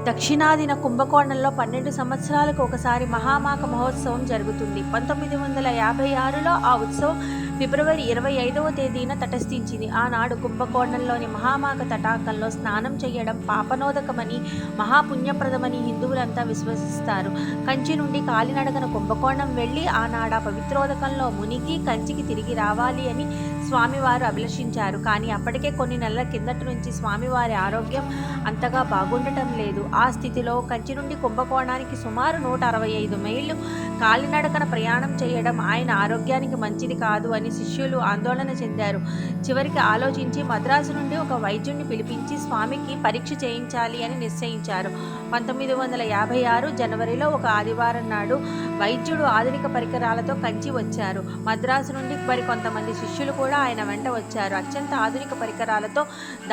దక్షిణాదిన కుంభకోణంలో 12 సంవత్సరాలకు ఒకసారి మహామాఘ మహోత్సవం జరుగుతుంది. 1956లో ఆ ఉత్సవం ఫిబ్రవరి 25వ తేదీన తటస్థించింది. ఆనాడు కుంభకోణంలోని మహామాఘ తటాకంలో స్నానం చేయడం పాపనోదకమని, మహాపుణ్యప్రదమని హిందువులంతా విశ్వసిస్తారు. కంచి నుండి కాలినడకన కుంభకోణం వెళ్ళి ఆనాడ పవిత్రోదకంలో మునిగి కంచికి తిరిగి రావాలి అని స్వామివారు అభిలషించారు. కానీ అప్పటికే కొన్ని నెలల కిందటి నుంచి స్వామివారి ఆరోగ్యం అంతగా బాగుండటం లేదు. ఆ స్థితిలో కంచి నుండి కుంభకోణానికి సుమారు 165 మైళ్ళు కాలినడకన ప్రయాణం చేయడం ఆయన ఆరోగ్యానికి మంచిది కాదు అని శిష్యులు ఆందోళన చెందారు. చివరికి ఆలోచించి మద్రాసు నుండి ఒక వైద్యుడిని పిలిపించి స్వామికి పరీక్ష చేయించాలి అని నిశ్చయించారు. 1956 జనవరిలో ఒక ఆదివారం నాడు వైద్యుడు ఆధునిక పరికరాలతో కంచి వచ్చారు. మద్రాసు నుండి మరి కొంతమంది శిష్యులు కూడా ఆయన వెంట వచ్చారు. అత్యంత ఆధునిక పరికరాలతో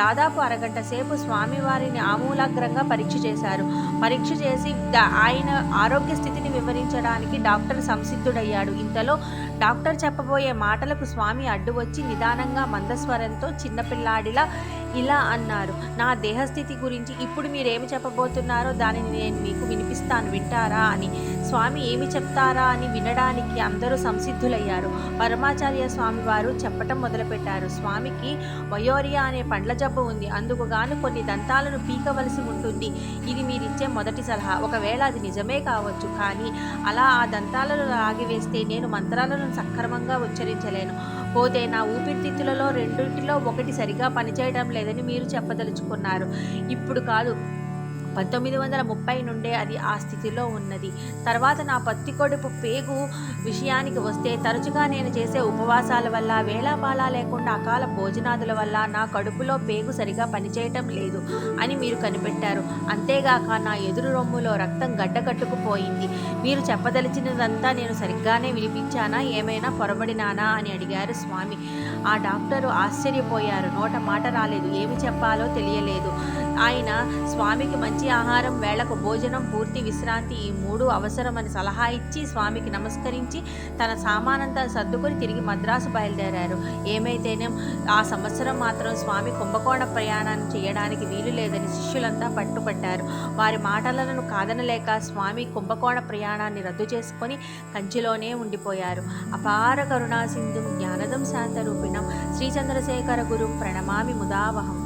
దాదాపు అరగంట సేపు స్వామివారిని ఆమూలాగ్రంగా పరీక్ష చేశారు. పరీక్ష చేసి ఆయన ఆరోగ్య స్థితిని వివరించడానికి డాక్టర్ సంసిద్ధుడయ్యాడు. ఇంతలో డాక్టర్ చెప్పబోయే మాటలకు స్వామి అడ్డు వచ్చి నిదానంగా మందస్వరంతో చిన్నపిల్లాడిలా ఇలా అన్నారు, నా దేహస్థితి గురించి ఇప్పుడు మీరేమి చెప్పబోతున్నారో దానిని నేను మీకు వినిపిస్తాను, వింటారా అని. స్వామి ఏమి చెప్తారా అని వినడానికి అందరూ సంసిద్ధులయ్యారు. పరమాచార్య స్వామి వారు చెప్పటం మొదలుపెట్టారు. స్వామికి వయోరియా అనే పండ్ల జబ్బు ఉంది. అందుకు గాను కొన్ని దంతాలను పీకవలసి ఉంటుంది. ఇది మీరిచ్చే మొదటి సలహా. ఒకవేళ అది నిజమే కావచ్చు, కానీ అలా ఆ దంతాలను ఆగివేస్తే నేను మంత్రాలను సక్రమంగా ఉచ్చరించలేను. పోతే నా ఊపిరితిత్తులలో రెండింటిలో ఒకటి సరిగా పనిచేయడం లేదని మీరు చెప్పదలుచుకున్నారు. ఇప్పుడు కాదు, 1930 నుండే అది ఆ స్థితిలో ఉన్నది. తర్వాత నా పత్తి కొడుపు పేగు విషయానికి వస్తే తరచుగా నేను చేసే ఉపవాసాల వల్ల, వేళాపాలా లేకుండా అకాల భోజనాదుల వల్ల నా కడుపులో పేగు సరిగా పనిచేయటం లేదు అని మీరు కనిపెట్టారు. అంతేగాక నా ఎదురు రొమ్ములో రక్తం గడ్డకట్టుకుపోయింది. మీరు చెప్పదలిచినదంతా నేను సరిగ్గానే వినిపించానా, ఏమైనా పొరబడినానా అని అడిగారు స్వామి. ఆ డాక్టరు ఆశ్చర్యపోయారు. నోట మాట రాలేదు. ఏమి చెప్పాలో తెలియలేదు. ఆయన స్వామికి మంచి ఆహారం, వేళకు భోజనం, పూర్తి విశ్రాంతి ఈ 3 అవసరమని సలహా ఇచ్చి స్వామికి నమస్కరించి తన సామానంతా సర్దుకొని తిరిగి మద్రాసు బయలుదేరారు. ఏమైతేనేం ఆ సంవత్సరం మాత్రం స్వామి కుంభకోణ ప్రయాణాన్ని చేయడానికి వీలు లేదని శిష్యులంతా పట్టుపట్టారు. వారి మాటలను కాదనలేక స్వామి కుంభకోణ ప్రయాణాన్ని రద్దు చేసుకొని కంచిలోనే ఉండిపోయారు. అపార కరుణా సింధుం జ్ఞానదం శాంతరూపిణం శ్రీచంద్రశేఖర గురుం ప్రణమామి ముదావహం.